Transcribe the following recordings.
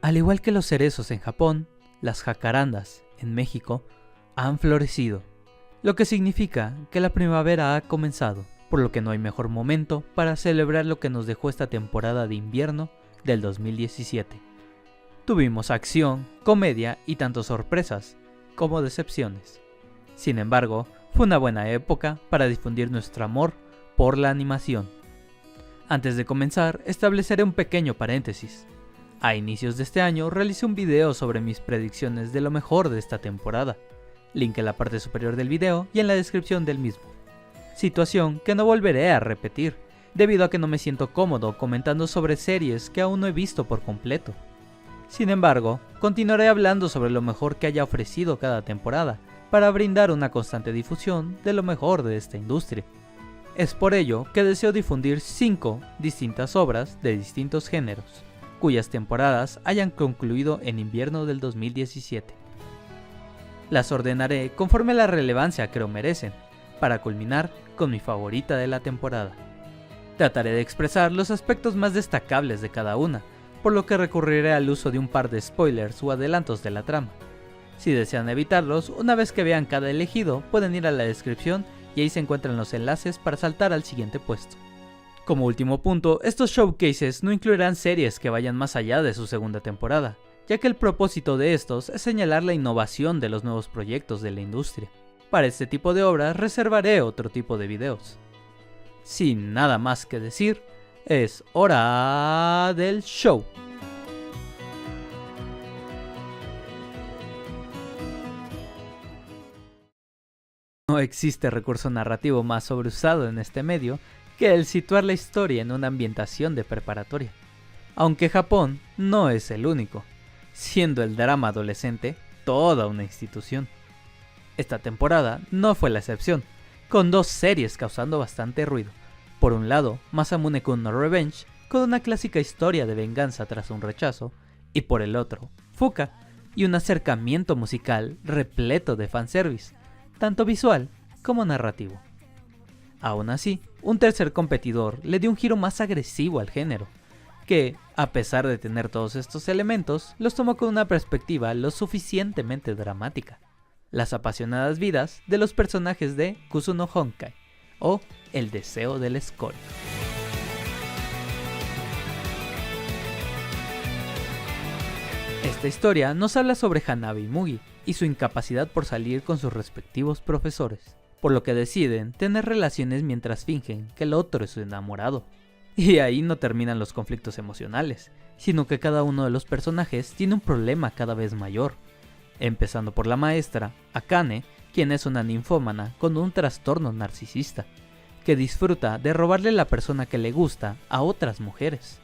Al igual que los cerezos en Japón, las jacarandas en México han florecido, lo que significa que la primavera ha comenzado, por lo que no hay mejor momento para celebrar lo que nos dejó esta temporada de invierno del 2017. Tuvimos acción, comedia y tanto sorpresas como decepciones. Sin embargo, fue una buena época para difundir nuestro amor por la animación. Antes de comenzar, estableceré un pequeño paréntesis. A inicios de este año realicé un video sobre mis predicciones de lo mejor de esta temporada. Link en la parte superior del video y en la descripción del mismo. Situación que no volveré a repetir, debido a que no me siento cómodo comentando sobre series que aún no he visto por completo. Sin embargo, continuaré hablando sobre lo mejor que haya ofrecido cada temporada, para brindar una constante difusión de lo mejor de esta industria. Es por ello que deseo difundir 5 distintas obras de distintos géneros, cuyas temporadas hayan concluido en invierno del 2017. Las ordenaré conforme a la relevancia que lo merecen, para culminar con mi favorita de la temporada. Trataré de expresar los aspectos más destacables de cada una, por lo que recurriré al uso de un par de spoilers o adelantos de la trama. Si desean evitarlos, una vez que vean cada elegido, pueden ir a la descripción y ahí se encuentran los enlaces para saltar al siguiente puesto. Como último punto, estos showcases no incluirán series que vayan más allá de su segunda temporada, ya que el propósito de estos es señalar la innovación de los nuevos proyectos de la industria. Para este tipo de obras reservaré otro tipo de videos. Sin nada más que decir, es hora del show. No existe recurso narrativo más sobreusado en este medio que el situar la historia en una ambientación de preparatoria. Aunque Japón no es el único, siendo el drama adolescente toda una institución. Esta temporada no fue la excepción, con 2 series causando bastante ruido. Por un lado, Masamune-kun no Revenge, con una clásica historia de venganza tras un rechazo, y por el otro, Fuka, y un acercamiento musical repleto de fanservice, tanto visual como narrativo. Aún así, un tercer competidor le dio un giro más agresivo al género, que, a pesar de tener todos estos elementos, los tomó con una perspectiva lo suficientemente dramática: las apasionadas vidas de los personajes de Kusuno Honkai, o El deseo del escoria. Esta historia nos habla sobre Hanabi y Mugi y su incapacidad por salir con sus respectivos profesores, por lo que deciden tener relaciones mientras fingen que el otro es su enamorado. Y ahí no terminan los conflictos emocionales, sino que cada uno de los personajes tiene un problema cada vez mayor, empezando por la maestra, Akane, quien es una ninfómana con un trastorno narcisista, que disfruta de robarle la persona que le gusta a otras mujeres.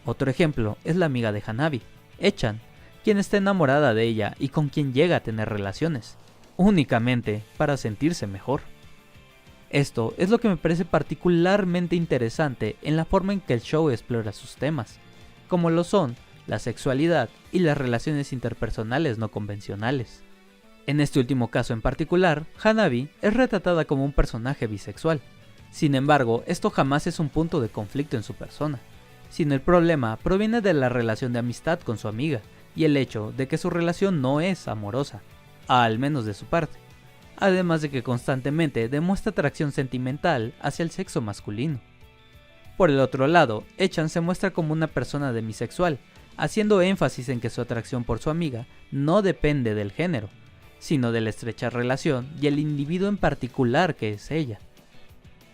Otro ejemplo es la amiga de Hanabi, Echan, quien está enamorada de ella y con quien llega a tener relaciones, únicamente para sentirse mejor. Esto es lo que me parece particularmente interesante en la forma en que el show explora sus temas, como lo son la sexualidad y las relaciones interpersonales no convencionales. En este último caso en particular, Hanabi es retratada como un personaje bisexual. Sin embargo, esto jamás es un punto de conflicto en su persona, sino el problema proviene de la relación de amistad con su amiga y el hecho de que su relación no es amorosa, al menos de su parte, además de que constantemente demuestra atracción sentimental hacia el sexo masculino. Por el otro lado, Echan se muestra como una persona demisexual, haciendo énfasis en que su atracción por su amiga no depende del género, sino de la estrecha relación y el individuo en particular que es ella.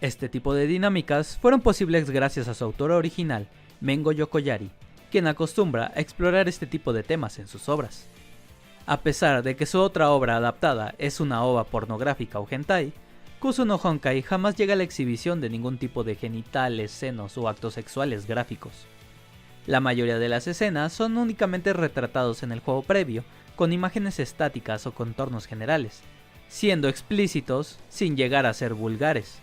Este tipo de dinámicas fueron posibles gracias a su autor original, Mengo Yokoyari, quien acostumbra a explorar este tipo de temas en sus obras. A pesar de que su otra obra adaptada es una ova pornográfica o hentai, Kusuno Honkai jamás llega a la exhibición de ningún tipo de genitales, senos o actos sexuales gráficos. La mayoría de las escenas son únicamente retratados en el juego previo, con imágenes estáticas o contornos generales, siendo explícitos sin llegar a ser vulgares.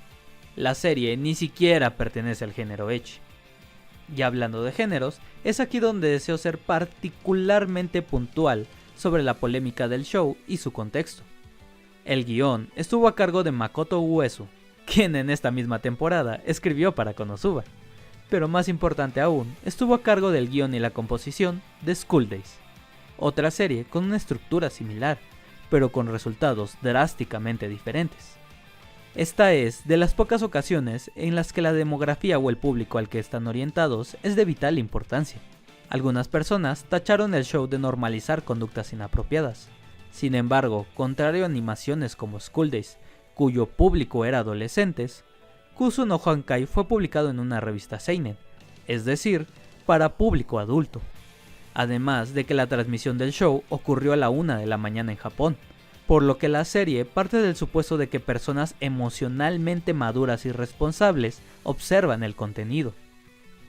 La serie ni siquiera pertenece al género ecchi. Y hablando de géneros, es aquí donde deseo ser particularmente puntual sobre la polémica del show y su contexto. El guión estuvo a cargo de Makoto Uesu, quien en esta misma temporada escribió para Konosuba. pero más importante aún, estuvo a cargo del guión y la composición de School Days, otra serie con una estructura similar, pero con resultados drásticamente diferentes. Esta es de las pocas ocasiones en las que la demografía o el público al que están orientados es de vital importancia. Algunas personas tacharon el show de normalizar conductas inapropiadas. Sin embargo, contrario a animaciones como School Days, cuyo público era adolescentes, Kuzu no Honkai fue publicado en una revista seinen, es decir, para público adulto. Además de que la transmisión del show ocurrió a la 1 de la mañana en Japón, por lo que la serie parte del supuesto de que personas emocionalmente maduras y responsables observan el contenido.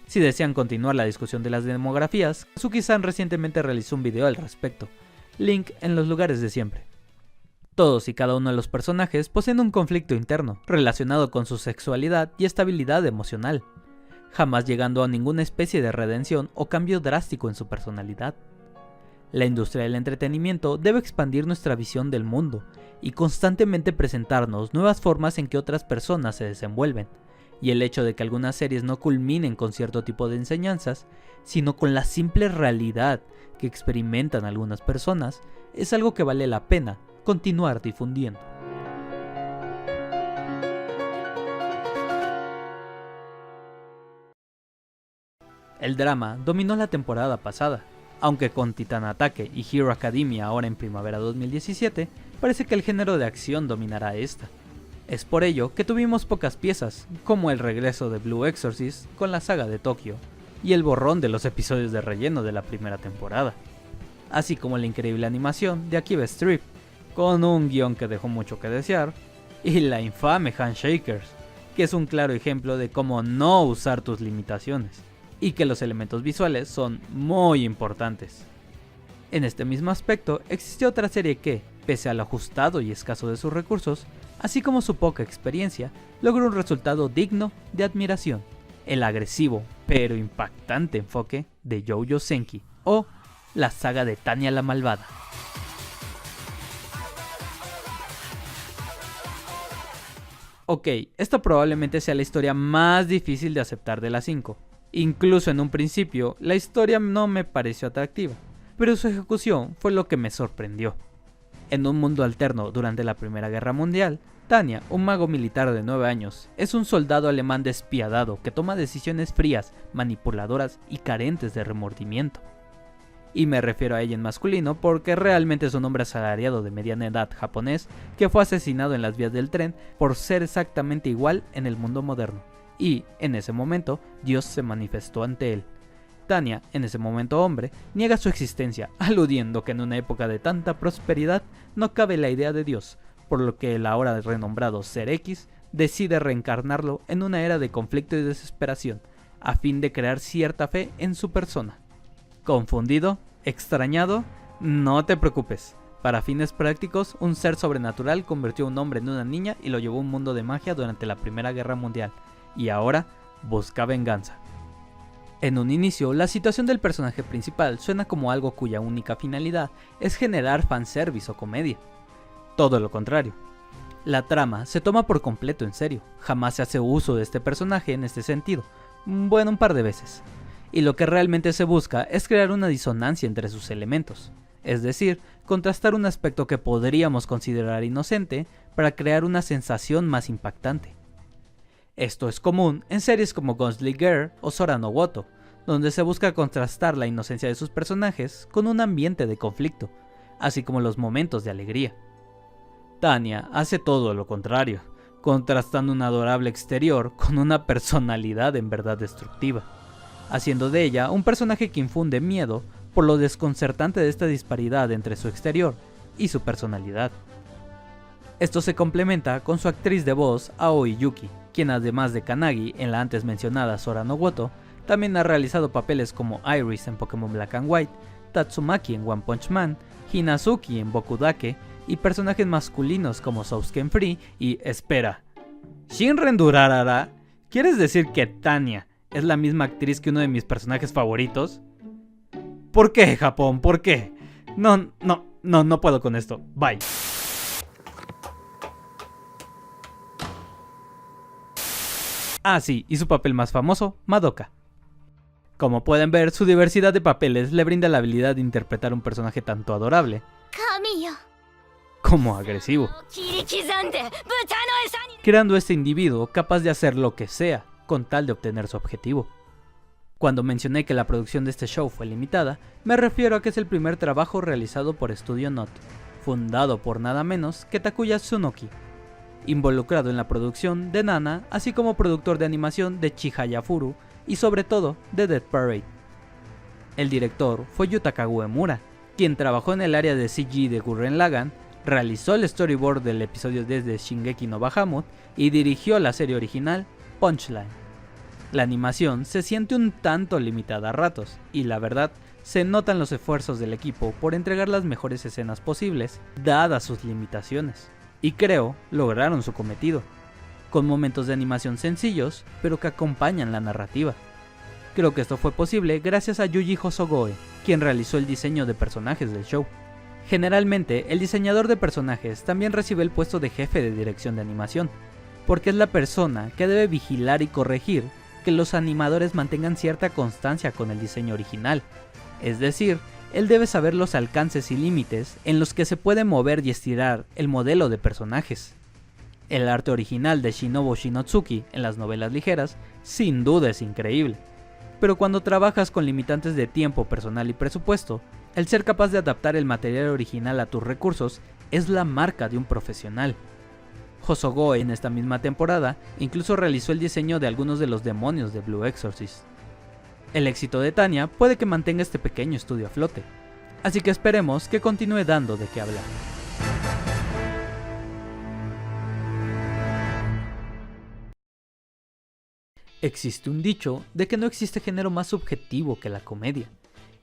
Si desean continuar la discusión de las demografías, Kazuki-san recientemente realizó un video al respecto, link en los lugares de siempre. Todos y cada uno de los personajes poseen un conflicto interno, relacionado con su sexualidad y estabilidad emocional, jamás llegando a ninguna especie de redención o cambio drástico en su personalidad. La industria del entretenimiento debe expandir nuestra visión del mundo y constantemente presentarnos nuevas formas en que otras personas se desenvuelven, y el hecho de que algunas series no culminen con cierto tipo de enseñanzas, sino con la simple realidad que experimentan algunas personas, es algo que vale la pena continuar difundiendo. El drama dominó la temporada pasada, aunque con Titan Ataque y Hero Academia ahora en primavera 2017, parece que el género de acción dominará esta. Es por ello que tuvimos pocas piezas, como el regreso de Blue Exorcist con la saga de Tokio, y el borrón de los episodios de relleno de la primera temporada, así como la increíble animación de Akiba Strip, con un guión que dejó mucho que desear, y la infame Handshakers, que es un claro ejemplo de cómo no usar tus limitaciones, y que los elementos visuales son muy importantes. En este mismo aspecto existió otra serie que, pese a lo ajustado y escaso de sus recursos, así como su poca experiencia, logró un resultado digno de admiración: el agresivo pero impactante enfoque de Youjo Senki, o la saga de Tanya la Malvada. Ok, esta probablemente sea la historia más difícil de aceptar de las 5. Incluso en un principio, la historia no me pareció atractiva, pero su ejecución fue lo que me sorprendió. En un mundo alterno durante la Primera Guerra Mundial, Tanya, un mago militar de 9 años, es un soldado alemán despiadado que toma decisiones frías, manipuladoras y carentes de remordimiento. Y me refiero a ella en masculino porque realmente es un hombre asalariado de mediana edad japonés que fue asesinado en las vías del tren por ser exactamente igual en el mundo moderno. Y, en ese momento, Dios se manifestó ante él. Tanya, en ese momento hombre, niega su existencia, aludiendo que en una época de tanta prosperidad no cabe la idea de Dios, por lo que el ahora renombrado Ser X decide reencarnarlo en una era de conflicto y desesperación, a fin de crear cierta fe en su persona. ¿Confundido? ¿Extrañado? No te preocupes. Para fines prácticos, un ser sobrenatural convirtió a un hombre en una niña y lo llevó a un mundo de magia durante la Primera Guerra Mundial, y ahora busca venganza. En un inicio, la situación del personaje principal suena como algo cuya única finalidad es generar fanservice o comedia. Todo lo contrario. La trama se toma por completo en serio, jamás se hace uso de este personaje en este sentido, bueno, un par de veces. Y lo que realmente se busca es crear una disonancia entre sus elementos, es decir, contrastar un aspecto que podríamos considerar inocente para crear una sensación más impactante. Esto es común en series como Ghostly Girl o Sora no Woto, donde se busca contrastar la inocencia de sus personajes con un ambiente de conflicto, así como los momentos de alegría. Tanya hace todo lo contrario, contrastando un adorable exterior con una personalidad en verdad destructiva, haciendo de ella un personaje que infunde miedo por lo desconcertante de esta disparidad entre su exterior y su personalidad. Esto se complementa con su actriz de voz, Aoi Yuki, quien además de Kanagi en la antes mencionada Sora no Woto, también ha realizado papeles como Iris en Pokémon Black and White, Tatsumaki en One Punch Man, Hinazuki en Boku Dake, y personajes masculinos como Sousuke Free y espera, ¿Shinren Durarara? ¿Quieres decir que Tanya es la misma actriz que uno de mis personajes favoritos? ¿Por qué, Japón? ¿Por qué? No puedo con esto. Bye. Ah sí, y su papel más famoso, Madoka. Como pueden ver, su diversidad de papeles le brinda la habilidad de interpretar un personaje tanto adorable como agresivo, creando este individuo capaz de hacer lo que sea con tal de obtener su objetivo. Cuando mencioné que la producción de este show fue limitada, me refiero a que es el primer trabajo realizado por Studio Not, fundado por nada menos que Takuya Tsunoki, involucrado en la producción de Nana, así como productor de animación de Chihaya Furu y sobre todo de Death Parade. El director fue Yutaka Uemura, quien trabajó en el área de CG de Gurren Lagann, realizó el storyboard del episodio 10 de Shingeki no Bahamut y dirigió la serie original Punchline. La animación se siente un tanto limitada a ratos, y la verdad, se notan los esfuerzos del equipo por entregar las mejores escenas posibles, dadas sus limitaciones. Y creo, lograron su cometido, con momentos de animación sencillos, pero que acompañan la narrativa. Creo que esto fue posible gracias a Yuji Hosogoe, quien realizó el diseño de personajes del show. Generalmente, el diseñador de personajes también recibe el puesto de jefe de dirección de animación, porque es la persona que debe vigilar y corregir que los animadores mantengan cierta constancia con el diseño original, es decir, él debe saber los alcances y límites en los que se puede mover y estirar el modelo de personajes. El arte original de Shinobu Shinotsuki en las novelas ligeras sin duda es increíble, pero cuando trabajas con limitantes de tiempo personal y presupuesto, el ser capaz de adaptar el material original a tus recursos es la marca de un profesional. Hosogoe en esta misma temporada incluso realizó el diseño de algunos de los demonios de Blue Exorcist. El éxito de Tanya puede que mantenga este pequeño estudio a flote, así que esperemos que continúe dando de qué hablar. Existe un dicho de que no existe género más subjetivo que la comedia,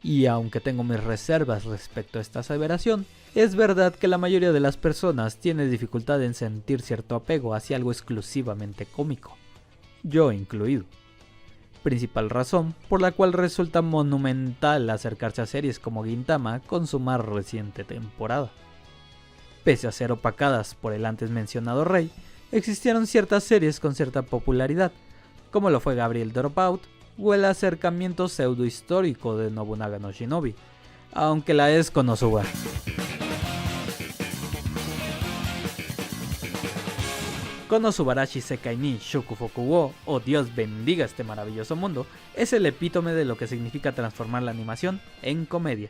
y aunque tengo mis reservas respecto a esta aseveración, es verdad que la mayoría de las personas tiene dificultad en sentir cierto apego hacia algo exclusivamente cómico, yo incluido. Principal razón por la cual resulta monumental acercarse a series como Gintama con su más reciente temporada. Pese a ser opacadas por el antes mencionado rey, existieron ciertas series con cierta popularidad, como lo fue Gabriel Dropout o el acercamiento pseudo-histórico de Nobunaga no Shinobi, aunque la es Konosuba. Konosubarashi Sekai ni Shukufoku wo, o Dios bendiga este maravilloso mundo, es el epítome de lo que significa transformar la animación en comedia.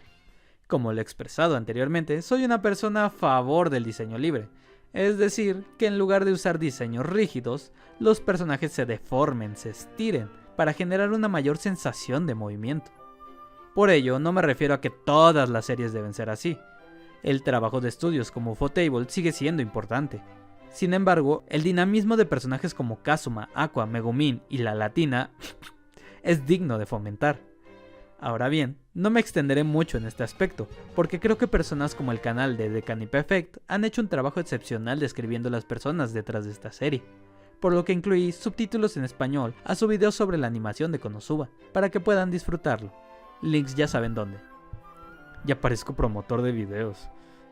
Como lo he expresado anteriormente, soy una persona a favor del diseño libre, es decir, que en lugar de usar diseños rígidos, los personajes se deformen, se estiren, para generar una mayor sensación de movimiento. Por ello, no me refiero a que todas las series deben ser así. El trabajo de estudios como Ufotable sigue siendo importante. Sin embargo, el dinamismo de personajes como Kazuma, Aqua, Megumin y la Latina es digno de fomentar. Ahora bien, no me extenderé mucho en este aspecto, porque creo que personas como el canal de The Canipe Effect han hecho un trabajo excepcional describiendo las personas detrás de esta serie, por lo que incluí subtítulos en español a su video sobre la animación de Konosuba, para que puedan disfrutarlo. Links ya saben dónde. Ya parezco promotor de videos.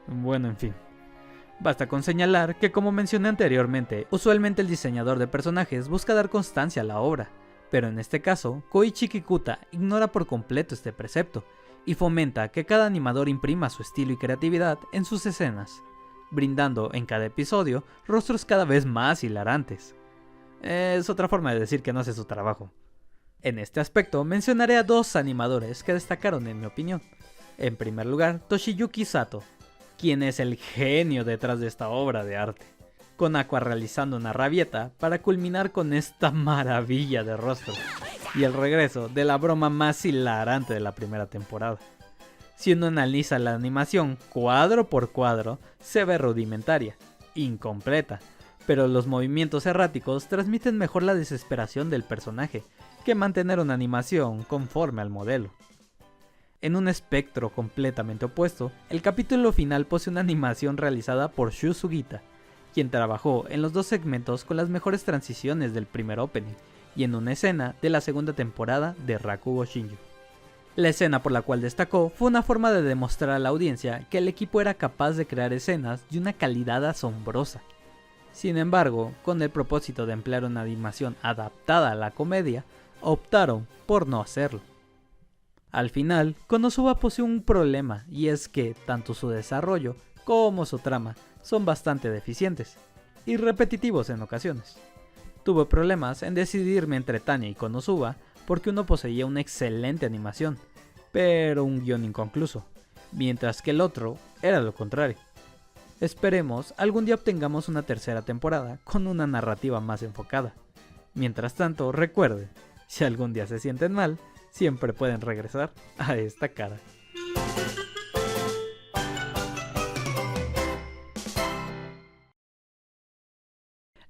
Bueno, en fin. Basta con señalar que, como mencioné anteriormente, usualmente el diseñador de personajes busca dar constancia a la obra, pero en este caso, Koichi Kikuta ignora por completo este precepto, y fomenta que cada animador imprima su estilo y creatividad en sus escenas, brindando en cada episodio rostros cada vez más hilarantes. Es otra forma de decir que no hace su trabajo. En este aspecto mencionaré a dos animadores que destacaron en mi opinión. En primer lugar, Toshiyuki Sato, quien es el genio detrás de esta obra de arte, con Aqua realizando una rabieta para culminar con esta maravilla de rostro, y el regreso de la broma más hilarante de la primera temporada. Si uno analiza la animación cuadro por cuadro, se ve rudimentaria, incompleta, pero los movimientos erráticos transmiten mejor la desesperación del personaje que mantener una animación conforme al modelo. En un espectro completamente opuesto, el capítulo final posee una animación realizada por Shu Sugita, quien trabajó en los dos segmentos con las mejores transiciones del primer opening y en una escena de la segunda temporada de Rakugo Shinju. La escena por la cual destacó fue una forma de demostrar a la audiencia que el equipo era capaz de crear escenas de una calidad asombrosa. Sin embargo, con el propósito de emplear una animación adaptada a la comedia, optaron por no hacerlo. Al final, Konosuba posee un problema, y es que tanto su desarrollo como su trama son bastante deficientes y repetitivos en ocasiones. Tuve problemas en decidirme entre Tanya y Konosuba porque uno poseía una excelente animación, pero un guión inconcluso, mientras que el otro era lo contrario. Esperemos algún día obtengamos una tercera temporada con una narrativa más enfocada. Mientras tanto, recuerden, si algún día se sienten mal, siempre pueden regresar a esta cara.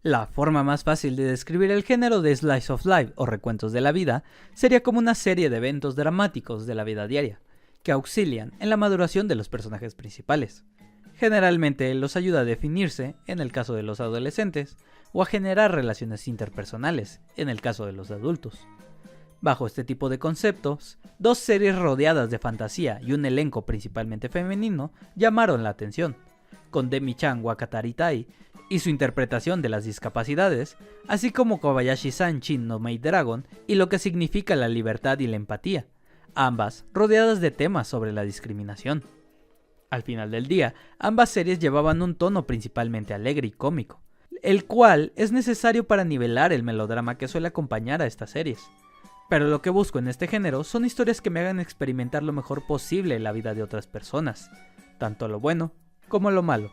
La forma más fácil de describir el género de Slice of Life o recuentos de la vida sería como una serie de eventos dramáticos de la vida diaria, que auxilian en la maduración de los personajes principales. Generalmente los ayuda a definirse, en el caso de los adolescentes, o a generar relaciones interpersonales, en el caso de los adultos. Bajo este tipo de conceptos, dos series rodeadas de fantasía y un elenco principalmente femenino llamaron la atención, con Demi-chan Wakatari y su interpretación de las discapacidades, así como Kobayashi-san Shin no Maid Dragon y lo que significa la libertad y la empatía, ambas rodeadas de temas sobre la discriminación. Al final del día, ambas series llevaban un tono principalmente alegre y cómico, el cual es necesario para nivelar el melodrama que suele acompañar a estas series. Pero lo que busco en este género son historias que me hagan experimentar lo mejor posible la vida de otras personas, tanto lo bueno como lo malo.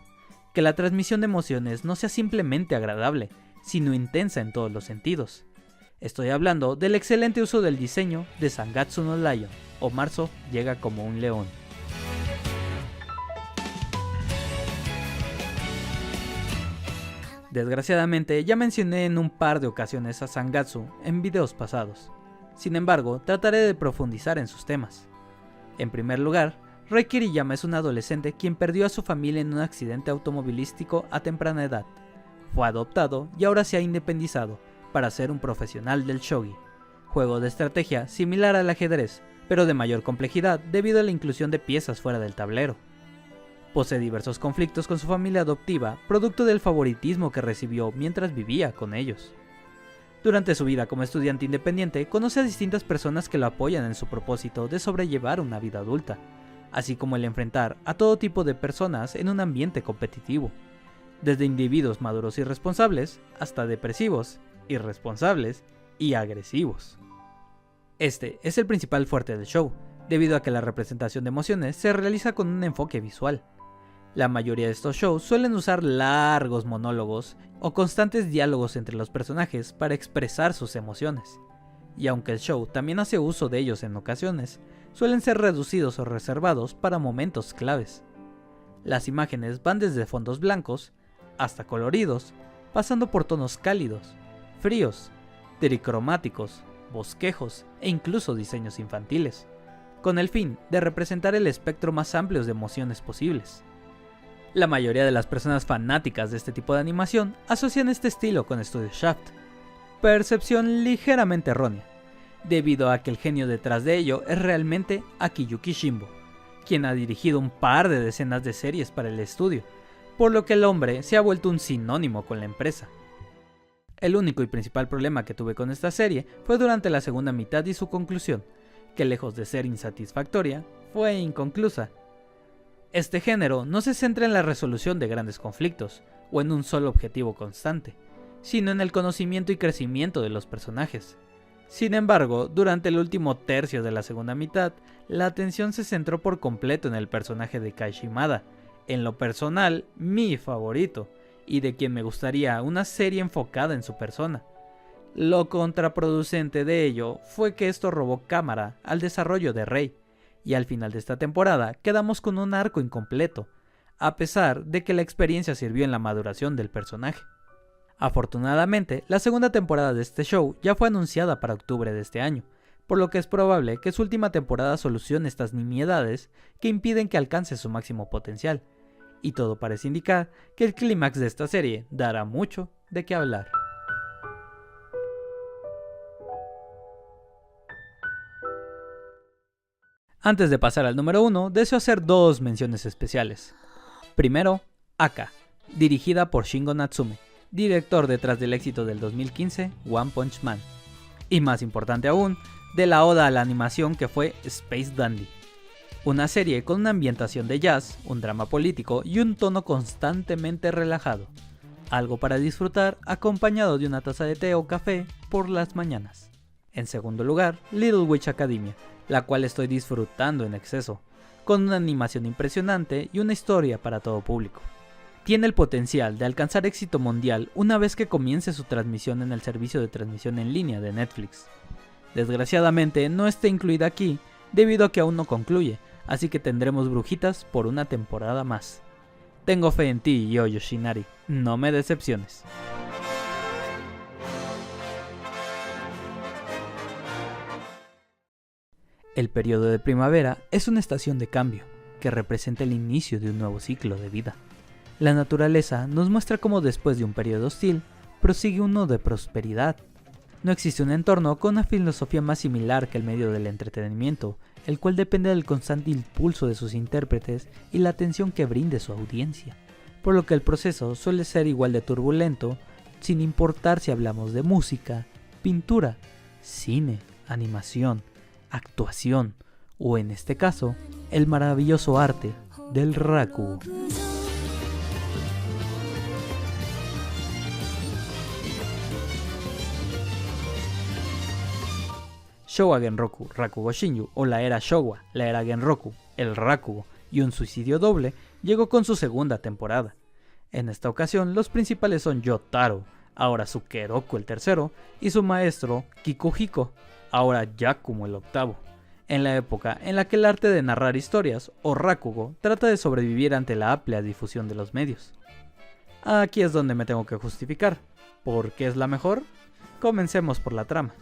Que la transmisión de emociones no sea simplemente agradable, sino intensa en todos los sentidos. Estoy hablando del excelente uso del diseño de Zangatsu no Lion, o Marzo llega como un león. Desgraciadamente ya mencioné en un par de ocasiones a Zangatsu en videos pasados. Sin embargo, trataré de profundizar en sus temas. En primer lugar, Rei Kiriyama es un adolescente quien perdió a su familia en un accidente automovilístico a temprana edad. Fue adoptado y ahora se ha independizado para ser un profesional del shogi, juego de estrategia similar al ajedrez, pero de mayor complejidad debido a la inclusión de piezas fuera del tablero. Posee diversos conflictos con su familia adoptiva, producto del favoritismo que recibió mientras vivía con ellos. Durante su vida como estudiante independiente, conoce a distintas personas que lo apoyan en su propósito de sobrellevar una vida adulta, así como el enfrentar a todo tipo de personas en un ambiente competitivo, desde individuos maduros y responsables hasta depresivos, irresponsables y agresivos. Este es el principal fuerte del show, debido a que la representación de emociones se realiza con un enfoque visual. La mayoría de estos shows suelen usar largos monólogos o constantes diálogos entre los personajes para expresar sus emociones, y aunque el show también hace uso de ellos en ocasiones, suelen ser reducidos o reservados para momentos claves. Las imágenes van desde fondos blancos hasta coloridos, pasando por tonos cálidos, fríos, tricromáticos, bosquejos e incluso diseños infantiles, con el fin de representar el espectro más amplio de emociones posibles. La mayoría de las personas fanáticas de este tipo de animación asocian este estilo con Studio Shaft, percepción ligeramente errónea, debido a que el genio detrás de ello es realmente Akiyuki Shimbo, quien ha dirigido un par de decenas de series para el estudio, por lo que el hombre se ha vuelto un sinónimo con la empresa. El único y principal problema que tuve con esta serie fue durante la segunda mitad y su conclusión, que lejos de ser insatisfactoria, fue inconclusa. Este género no se centra en la resolución de grandes conflictos, o en un solo objetivo constante, sino en el conocimiento y crecimiento de los personajes. Sin embargo, durante el último tercio de la segunda mitad, la atención se centró por completo en el personaje de Kai Shimada, en lo personal, mi favorito, y de quien me gustaría una serie enfocada en su persona. Lo contraproducente de ello fue que esto robó cámara al desarrollo de Rei, y al final de esta temporada quedamos con un arco incompleto, a pesar de que la experiencia sirvió en la maduración del personaje. Afortunadamente, la segunda temporada de este show ya fue anunciada para octubre de este año, por lo que es probable que su última temporada solucione estas nimiedades que impiden que alcance su máximo potencial, y todo parece indicar que el clímax de esta serie dará mucho de qué hablar. Antes de pasar al número 1, deseo hacer dos menciones especiales. Primero, Aka, dirigida por Shingo Natsume, director detrás del éxito del 2015 One Punch Man, y más importante aún, de la oda a la animación que fue Space Dandy, una serie con una ambientación de jazz, un drama político y un tono constantemente relajado, algo para disfrutar acompañado de una taza de té o café por las mañanas. En segundo lugar, Little Witch Academia, la cual estoy disfrutando en exceso, con una animación impresionante y una historia para todo público. Tiene el potencial de alcanzar éxito mundial una vez que comience su transmisión en el servicio de transmisión en línea de Netflix. Desgraciadamente no está incluida aquí debido a que aún no concluye, así que tendremos Brujitas por una temporada más. Tengo fe en ti, Yo Yoshinari, no me decepciones. El periodo de primavera es una estación de cambio, que representa el inicio de un nuevo ciclo de vida. La naturaleza nos muestra cómo después de un periodo hostil, prosigue uno de prosperidad. No existe un entorno con una filosofía más similar que el medio del entretenimiento, el cual depende del constante impulso de sus intérpretes y la atención que brinde su audiencia, por lo que el proceso suele ser igual de turbulento, sin importar si hablamos de música, pintura, cine, animación, actuación o en este caso, el maravilloso arte del rakugo. Showa Genroku Rakugo Shinju o la era Showa, la era Genroku, el rakugo y un suicidio doble llegó con su segunda temporada. En esta ocasión los principales son Yotaro, ahora Sukeroku el tercero, y su maestro Kikuhiko, ahora Yakumo el octavo, en la época en la que el arte de narrar historias, o rakugo, trata de sobrevivir ante la amplia difusión de los medios. Aquí es donde me tengo que justificar. ¿Por qué es la mejor? Comencemos por la trama.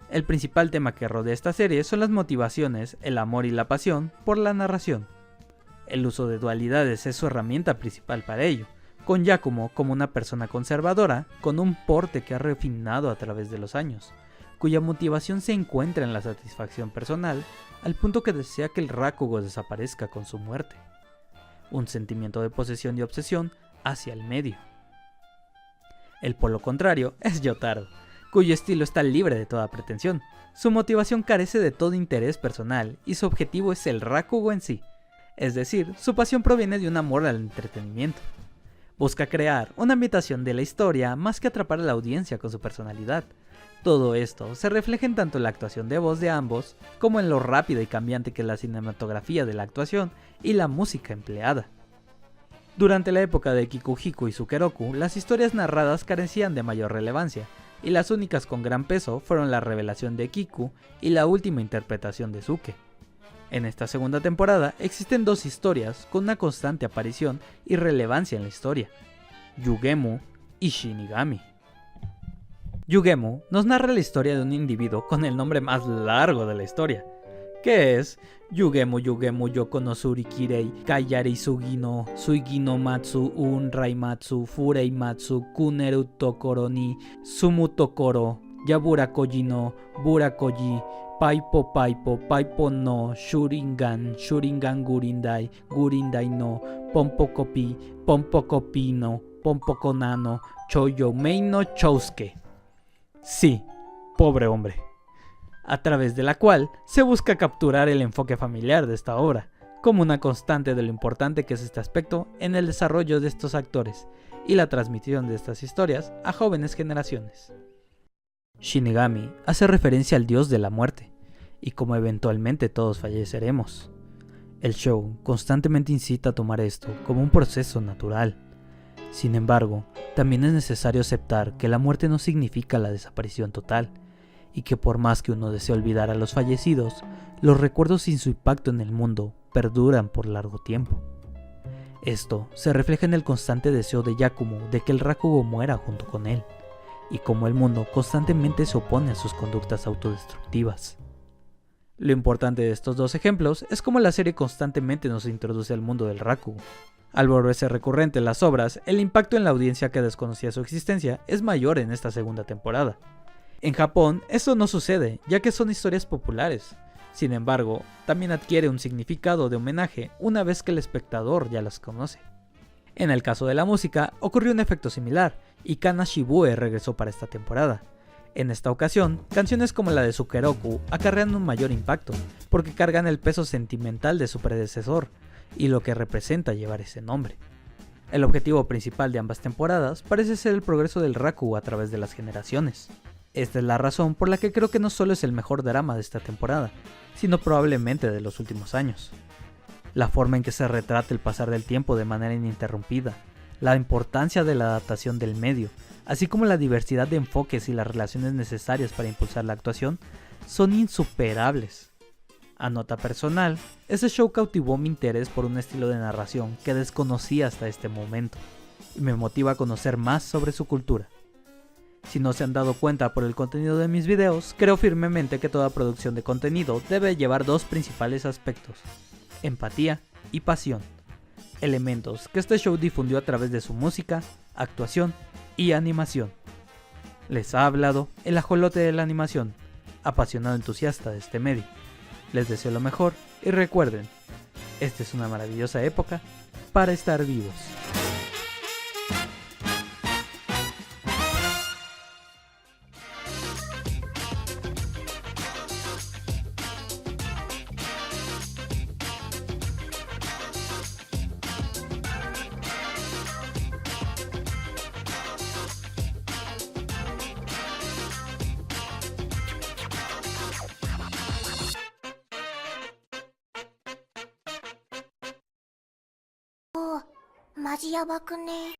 El principal tema que rodea esta serie son las motivaciones, el amor y la pasión por la narración. El uso de dualidades es su herramienta principal para ello, con Yakumo como una persona conservadora, con un porte que ha refinado a través de los años, cuya motivación se encuentra en la satisfacción personal, al punto que desea que el rakugo desaparezca con su muerte. Un sentimiento de posesión y obsesión hacia el medio. El polo contrario es Yotaro, cuyo estilo está libre de toda pretensión. Su motivación carece de todo interés personal y su objetivo es el rakugo en sí, es decir, su pasión proviene de un amor al entretenimiento. Busca crear una ambientación de la historia más que atrapar a la audiencia con su personalidad. Todo esto se refleja en tanto la actuación de voz de ambos, como en lo rápida y cambiante que es la cinematografía de la actuación y la música empleada. Durante la época de Kikuhiko y Sukeroku, las historias narradas carecían de mayor relevancia, y las únicas con gran peso fueron la revelación de Kiku y la última interpretación de Suke. En esta segunda temporada existen dos historias con una constante aparición y relevancia en la historia: Yugemu y Shinigami. Yugemu nos narra la historia de un individuo con el nombre más largo de la historia, que es Yugemu Yugemu Yoko no Surikirei Kayari Sugino Suigino Matsu Unraimatsu Fureimatsu Kuneru Tokoro ni Sumu Tokoro Yabura Koji no Burakoji Paipo Paipo Paipo no Shuringan Shuringan Gurindai Gurindai no Pompokopi Pompokopi no Pompokonano Choyo Mei no Chousuke. Sí, pobre hombre. A través de la cual se busca capturar el enfoque familiar de esta obra, como una constante de lo importante que es este aspecto en el desarrollo de estos actores y la transmisión de estas historias a jóvenes generaciones. Shinigami hace referencia al dios de la muerte, y como eventualmente todos falleceremos. El show constantemente incita a tomar esto como un proceso natural. Sin embargo, también es necesario aceptar que la muerte no significa la desaparición total, y que por más que uno desee olvidar a los fallecidos, los recuerdos sin su impacto en el mundo perduran por largo tiempo. Esto se refleja en el constante deseo de Yakumo de que el rakugo muera junto con él, y cómo el mundo constantemente se opone a sus conductas autodestructivas. Lo importante de estos dos ejemplos es cómo la serie constantemente nos introduce al mundo del rakugo. Al volverse recurrente en las obras, el impacto en la audiencia que desconocía su existencia es mayor en esta segunda temporada. En Japón esto no sucede, ya que son historias populares. Sin embargo, también adquiere un significado de homenaje una vez que el espectador ya las conoce. En el caso de la música, ocurrió un efecto similar, y Kana Shibue regresó para esta temporada. En esta ocasión, canciones como la de Sukeroku acarrean un mayor impacto, porque cargan el peso sentimental de su predecesor, y lo que representa llevar ese nombre. El objetivo principal de ambas temporadas parece ser el progreso del Raku a través de las generaciones. Esta es la razón por la que creo que no solo es el mejor drama de esta temporada, sino probablemente de los últimos años. La forma en que se retrata el pasar del tiempo de manera ininterrumpida, la importancia de la adaptación del medio, así como la diversidad de enfoques y las relaciones necesarias para impulsar la actuación, son insuperables. A nota personal, este show cautivó mi interés por un estilo de narración que desconocía hasta este momento, y me motiva a conocer más sobre su cultura. Si no se han dado cuenta por el contenido de mis videos, creo firmemente que toda producción de contenido debe llevar dos principales aspectos: empatía y pasión, elementos que este show difundió a través de su música, actuación y animación. Les ha hablado el ajolote de la animación, apasionado entusiasta de este medio. Les deseo lo mejor y recuerden, esta es una maravillosa época para estar vivos. Oh, マジやばくね。